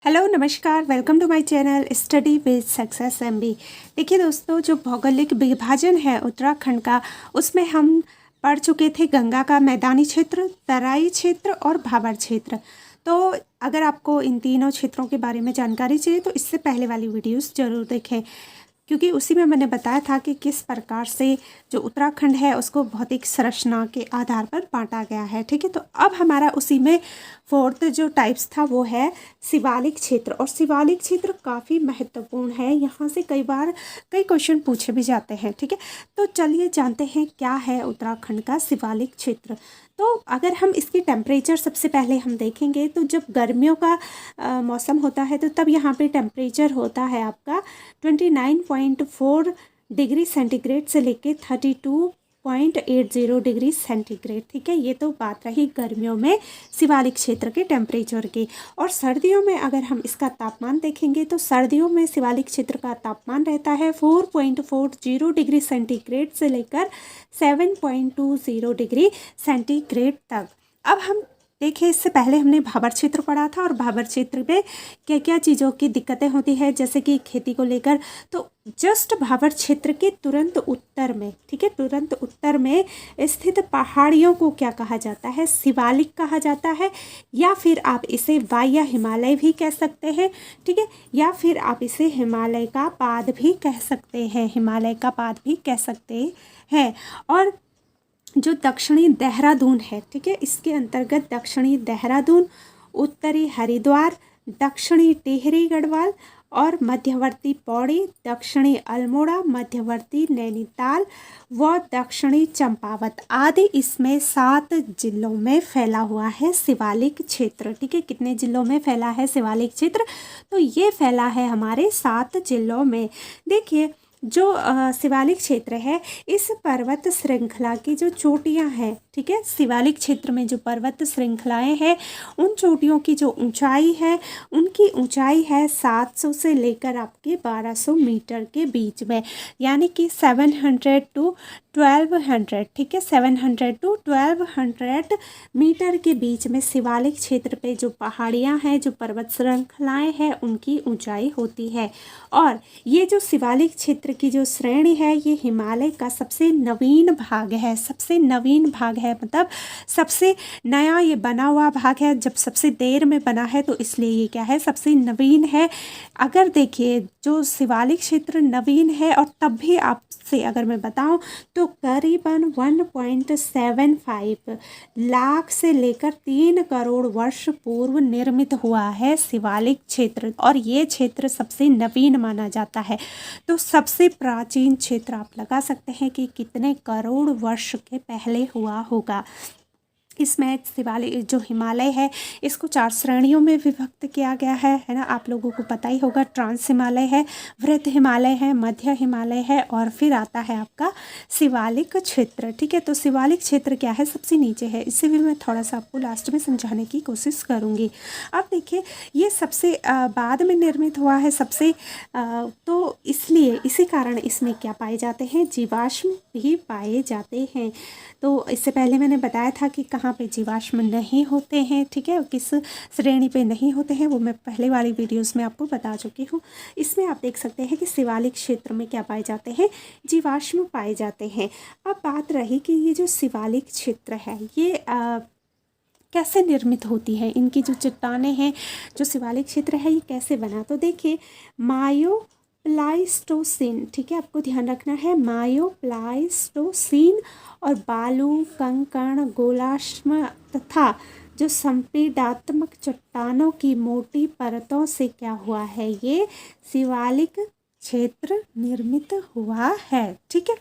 Hello नमस्कार, welcome to my channel study with success MB. देखिए दोस्तों, जो भौगोलिक विभाजन है उत्तराखंड का, उसमें हम पढ़ चुके थे गंगा का मैदानी क्षेत्र, तराई क्षेत्र और भाबर क्षेत्र। तो अगर आपको इन तीनों क्षेत्रों के बारे में जानकारी चाहिए तो इससे पहले वाली वीडियोस ज़रूर देखें, क्योंकि उसी में मैंने बताया था कि किस प्रकार से जो उत्तराखंड है उसको भौतिक संरचना के आधार पर बांटा गया है। ठीक है, तो अब हमारा उसी में फोर्थ जो टाइप्स था वो है शिवालिक क्षेत्र। और शिवालिक क्षेत्र काफ़ी महत्वपूर्ण है, यहाँ से कई बार कई क्वेश्चन पूछे भी जाते हैं। ठीक है, तो चलिए जानते हैं क्या है उत्तराखंड का शिवालिक क्षेत्र। तो अगर हम इसकी टेम्परेचर सबसे पहले हम देखेंगे तो जब गर्मियों का मौसम होता है तो तब यहाँ पे टेम्परेचर होता है आपका 29.4 डिग्री सेंटीग्रेड से लेके 32.80 डिग्री सेंटीग्रेड। ठीक है, ये तो बात रही गर्मियों में शिवालिक क्षेत्र के टेम्परेचर की। और सर्दियों में अगर हम इसका तापमान देखेंगे तो सर्दियों में शिवालिक क्षेत्र का तापमान रहता है 4.40 डिग्री सेंटीग्रेड से लेकर 7.20 डिग्री सेंटीग्रेड तक। अब हम देखिए, इससे पहले हमने भाबर क्षेत्र पढ़ा था और भाबर क्षेत्र में क्या क्या चीज़ों की दिक्कतें होती है, जैसे कि खेती को लेकर। तो जस्ट भाबर क्षेत्र के तुरंत उत्तर में, ठीक है, तुरंत उत्तर में स्थित पहाड़ियों को क्या कहा जाता है? शिवालिक कहा जाता है, या फिर आप इसे वाया हिमालय भी कह सकते हैं। ठीक है, या फिर आप इसे हिमालय का पाद भी कह सकते हैं, हिमालय का पाद भी कह सकते हैं। और जो दक्षिणी देहरादून है, ठीक है, इसके अंतर्गत दक्षिणी देहरादून, उत्तरी हरिद्वार, दक्षिणी टिहरी गढ़वाल और मध्यवर्ती पौड़ी, दक्षिणी अल्मोड़ा, मध्यवर्ती नैनीताल व दक्षिणी चंपावत आदि, इसमें 7 जिलों में फैला हुआ है शिवालिक क्षेत्र। ठीक है, कितने जिलों में फैला है शिवालिक क्षेत्र? तो ये फैला है हमारे 7 जिलों में। देखिए, जो शिवालिक क्षेत्र है, इस पर्वत श्रृंखला की जो चोटियां हैं, ठीक है, शिवालिक क्षेत्र में जो पर्वत श्रृंखलाएं हैं, उन चोटियों की जो ऊंचाई है, उनकी ऊंचाई है 700 से लेकर आपके 1200 मीटर के बीच में, यानी कि 700 टू 1200। ठीक है, 700 टू 1200 मीटर के बीच में शिवालिक क्षेत्र पे जो पहाड़ियाँ हैं, जो पर्वत श्रृंखलाएँ हैं, उनकी ऊंचाई होती है। और ये जो शिवालिक क्षेत्र की जो श्रेणी है, ये हिमालय का सबसे नवीन भाग है। सबसे नवीन भाग है मतलब सबसे नया ये बना हुआ भाग है। जब सबसे देर में बना है तो इसलिए ये क्या है, सबसे नवीन है। अगर देखिए, जो शिवालिक क्षेत्र नवीन है, और तब भी आपसे अगर मैं बताऊं तो करीबन 1.75 लाख से लेकर 3 करोड़ वर्ष पूर्व निर्मित हुआ है शिवालिक क्षेत्र, और ये क्षेत्र सबसे नवीन माना जाता है। तो सबसे प्राचीन क्षेत्र आप लगा सकते हैं कि कितने करोड़ वर्ष के पहले हुआ होगा। इसमें शिवालिक जो हिमालय है, इसको 4 श्रेणियों में विभक्त किया गया है ना, आप लोगों को पता ही होगा। ट्रांस हिमालय है, वृहद हिमालय है, मध्य हिमालय है, और फिर आता है आपका शिवालिक क्षेत्र। ठीक है, तो शिवालिक क्षेत्र क्या है, सबसे नीचे है। इसे भी मैं थोड़ा सा आपको लास्ट में समझाने की कोशिश करूँगी। अब देखिए, ये सबसे बाद में निर्मित हुआ है, सबसे तो इसलिए इसी कारण इसमें क्या पाए जाते हैं, जीवाश्म भी पाए जाते हैं। तो इससे पहले मैंने बताया था कि कहाँ पे जीवाश्म नहीं होते हैं, ठीक है, किस श्रेणी पे नहीं होते हैं, वो मैं पहले वाली वीडियोस में आपको बता चुकी हूँ। इसमें आप देख सकते हैं कि शिवालिक क्षेत्र में क्या पाए जाते हैं, जीवाश्म पाए जाते हैं। अब बात रही कि ये जो शिवालिक क्षेत्र है, ये कैसे निर्मित होती है, इनकी जो चट्टानें हैं, जो शिवालिक क्षेत्र है, ये कैसे बना। तो देखिए, प्लाइस्टोसिन, ठीक है, आपको ध्यान रखना है, प्लाइस्टोसिन और बालू, कंकड़, गोलाश्म तथा जो संपीडात्मक चट्टानों की मोटी परतों से क्या हुआ है, ये शिवालिक क्षेत्र निर्मित हुआ है। ठीक है,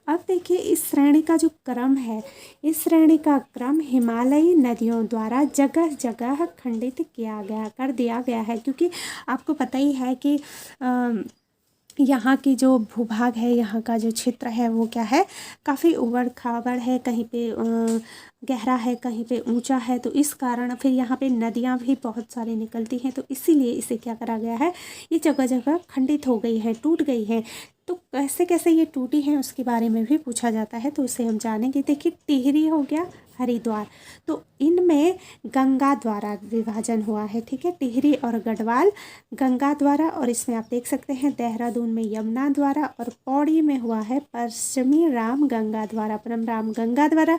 अब देखिए, इस श्रेणी का जो क्रम है, इस श्रेणी का क्रम हिमालयी नदियों द्वारा जगह जगह खंडित कर दिया गया है, क्योंकि आपको पता ही है कि यहाँ की जो भूभाग है, यहाँ का जो क्षेत्र है, वो क्या है, काफ़ी उबड़ खाबड़ है, कहीं पे गहरा है, कहीं पे ऊंचा है। तो इस कारण फिर यहाँ पे नदियाँ भी बहुत सारी निकलती हैं, तो इसीलिए इसे क्या करा गया है, ये जगह जगह खंडित हो गई है, टूट गई है। तो कैसे कैसे ये टूटी हैं उसके बारे में भी पूछा जाता है, तो उसे हम जानेंगे। देखिए, टिहरी हो गया, हरिद्वार। तो इनमें गंगा द्वारा विभाजन हुआ है, ठीक है। टिहरी और गढ़वाल गंगा द्वारा, और इसमें आप देख सकते हैं देहरादून में यमुना द्वारा, और पौड़ी में हुआ है पश्चिमी राम गंगा द्वारा, परम राम गंगा द्वारा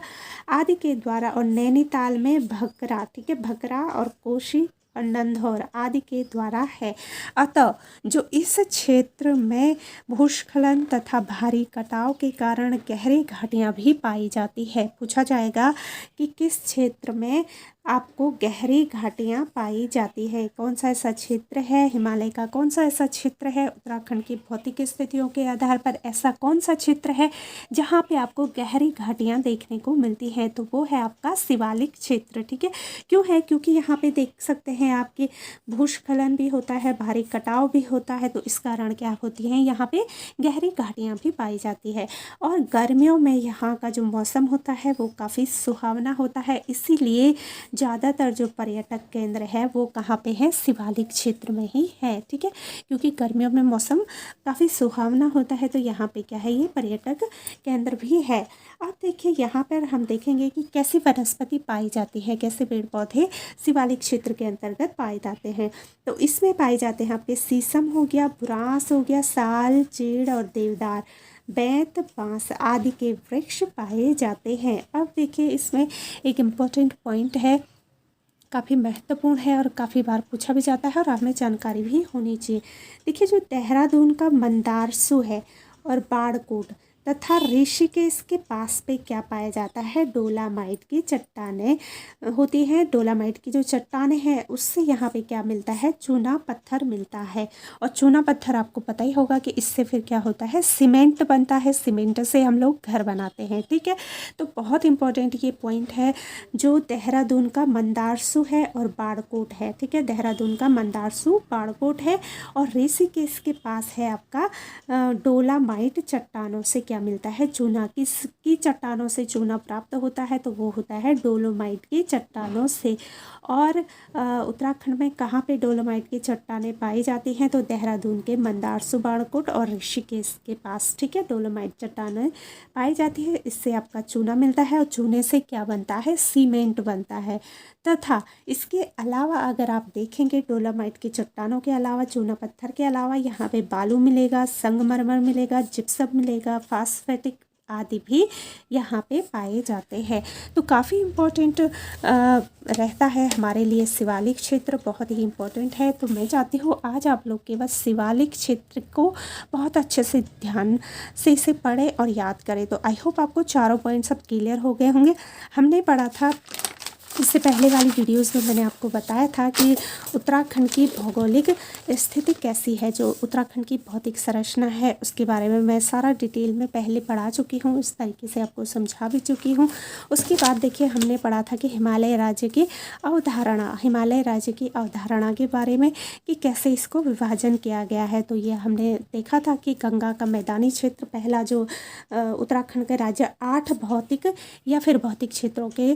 आदि के द्वारा, और नैनीताल में भकरा, ठीक है, भकरा और कोशी और नंधौर आदि के द्वारा है। अतः जो इस क्षेत्र में भूस्खलन तथा भारी कटाव के कारण गहरी घाटियां भी पाई जाती है। पूछा जाएगा कि किस क्षेत्र में आपको गहरी घाटियां पाई जाती है, कौन सा ऐसा क्षेत्र है, हिमालय का कौन सा ऐसा क्षेत्र है, उत्तराखंड की भौतिक स्थितियों के आधार पर ऐसा कौन सा क्षेत्र है जहां पे आपको गहरी घाटियां देखने को मिलती हैं, तो वो है आपका शिवालिक क्षेत्र, ठीक है। क्यों है, क्योंकि यहाँ पे देख सकते हैं आपके भूस्खलन भी होता है, भारी कटाव भी होता है, तो इस कारण क्या होती हैं, यहाँ पे गहरी घाटियाँ भी पाई जाती है। और गर्मियों में यहाँ का जो मौसम होता है वो काफ़ी सुहावना होता है, इसीलिए ज़्यादातर जो पर्यटक केंद्र है वो कहाँ पे है, शिवालिक क्षेत्र में ही है, ठीक है। क्योंकि गर्मियों में मौसम काफ़ी सुहावना होता है, तो यहाँ पे क्या है, ये पर्यटक केंद्र भी है। अब देखिए यहाँ पर हम देखेंगे कि कैसी वनस्पति पाई जाती है, कैसे पेड़ पौधे शिवालिक क्षेत्र के अंतर्गत पाए जाते हैं। तो इसमें पाए जाते हैं आपके शीशम हो गया, बुरांस हो गया, साल, चीड़ और देवदार, बेंत, बांस आदि के वृक्ष पाए जाते हैं। अब देखिए इसमें एक इम्पोर्टेंट पॉइंट है, काफ़ी महत्वपूर्ण है और काफ़ी बार पूछा भी जाता है और हमें जानकारी भी होनी चाहिए। देखिए जो देहरादून का मंदारसू है और बाड़कोट तथा ऋषिकेश के पास पे क्या पाया जाता है, डोलामाइट की चट्टानें होती हैं। डोलामाइट की जो चट्टानें हैं उससे यहाँ पे क्या मिलता है, चूना पत्थर मिलता है। और चूना पत्थर आपको पता ही होगा कि इससे फिर क्या होता है, सीमेंट बनता है, सीमेंट से हम लोग घर बनाते हैं, ठीक है। तो बहुत इंपॉर्टेंट ये पॉइंट है, जो देहरादून का मंदारसू है और बाड़कोट है, ठीक है। देहरादून का मंदारसू, बाड़कोट है, और ऋषिकेश के पास है आपका डोलामाइट चट्टानों से क्या मिलता है, चूना। किसकी चट्टानों से चूना प्राप्त होता है, तो वो होता है डोलोमाइट की चट्टानों से। और उत्तराखंड में कहाँ पे डोलोमाइट की चट्टानें पाई जाती हैं, तो देहरादून के मंदारसू, बाड़कोट और ऋषिकेश के पास, ठीक है, डोलोमाइट चट्टानें पाई जाती है। इससे आपका चूना मिलता है, और चूने से क्या बनता है, सीमेंट बनता है। तथा इसके अलावा अगर आप देखेंगे, डोलोमाइट की चट्टानों के अलावा, चूना पत्थर के अलावा यहाँ पे बालू मिलेगा, संगमरमर मिलेगा, जिप्सम मिलेगा, फास्फेटिक आदि भी यहाँ पे पाए जाते हैं। तो काफ़ी इम्पोर्टेंट रहता है हमारे लिए शिवालिक क्षेत्र, बहुत ही इम्पोर्टेंट है। तो मैं चाहती हूँ आज आप लोग केवल शिवालिक क्षेत्र को बहुत अच्छे से ध्यान से इसे पढ़ें और याद करें। तो आई होप आपको चारों पॉइंट्स अब क्लियर हो गए होंगे। हमने पढ़ा था इससे पहले वाली वीडियोस में, मैंने आपको बताया था कि उत्तराखंड की भौगोलिक स्थिति कैसी है, जो उत्तराखंड की भौतिक संरचना है उसके बारे में मैं सारा डिटेल में पहले पढ़ा चुकी हूँ, इस तरीके से आपको समझा भी चुकी हूँ। उसके बाद देखिए हमने पढ़ा था कि हिमालय राज्य की अवधारणा, हिमालय राज्य की अवधारणा के बारे में कि कैसे इसको विभाजन किया गया है। तो ये हमने देखा था कि गंगा का मैदानी क्षेत्र, पहला जो उत्तराखंड के राज्य 8 भौतिक या फिर भौतिक क्षेत्रों के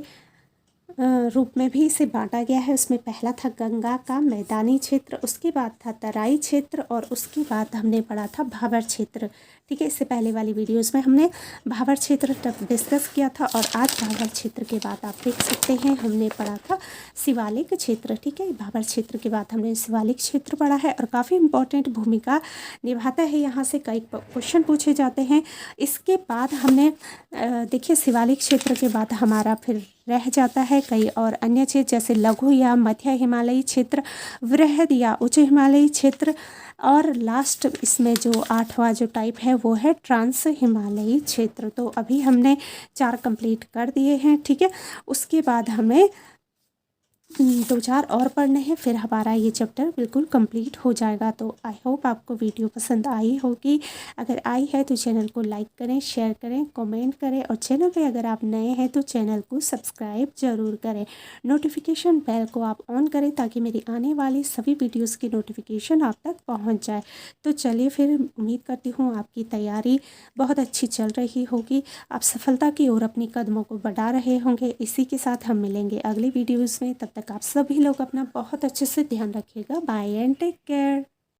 रूप में भी इसे बांटा गया है। उसमें पहला था गंगा का मैदानी क्षेत्र, उसके बाद था तराई क्षेत्र, और उसके बाद हमने पढ़ा था भाबर क्षेत्र, ठीक है। इससे पहले वाली वीडियोस में हमने भाबर क्षेत्र डिस्कस किया था, और आज भाबर क्षेत्र के बाद आप देख सकते हैं हमने पढ़ा था शिवालिक क्षेत्र, ठीक है। भाबर क्षेत्र के बाद हमने शिवालिक क्षेत्र पढ़ा है, और काफ़ी इंपॉर्टेंट भूमिका निभाता है, यहाँ से कई क्वेश्चन पूछे जाते हैं। इसके बाद हमने देखिए शिवालिक क्षेत्र के बाद हमारा फिर रह जाता है कई और अन्य क्षेत्र, जैसे लघु या मध्य हिमालयी क्षेत्र, वृहद या उच्च हिमालयी क्षेत्र, और लास्ट इसमें जो 8वां जो टाइप है वो है ट्रांस हिमालयी क्षेत्र। तो अभी हमने 4 कंप्लीट कर दिए हैं, ठीक है। उसके बाद हमें 2-4 और पढ़ने हैं, फिर हमारा ये चैप्टर बिल्कुल कंप्लीट हो जाएगा। तो आई होप आपको वीडियो पसंद आई होगी। अगर आई है तो चैनल को लाइक करें, शेयर करें, कमेंट करें, और चैनल पे अगर आप नए हैं तो चैनल को सब्सक्राइब ज़रूर करें। नोटिफिकेशन बेल को आप ऑन करें ताकि मेरी आने वाली सभी वीडियोस की नोटिफिकेशन आप तक पहुँच जाए। तो चलिए फिर, उम्मीद करती हूँ आपकी तैयारी बहुत अच्छी चल रही होगी, आप सफलता की ओर अपनी कदमों को बढ़ा रहे होंगे। इसी के साथ हम मिलेंगे अगली वीडियोज़ में, तब तक आप सभी लोग अपना बहुत अच्छे से ध्यान रखिएगा। Bye and take care.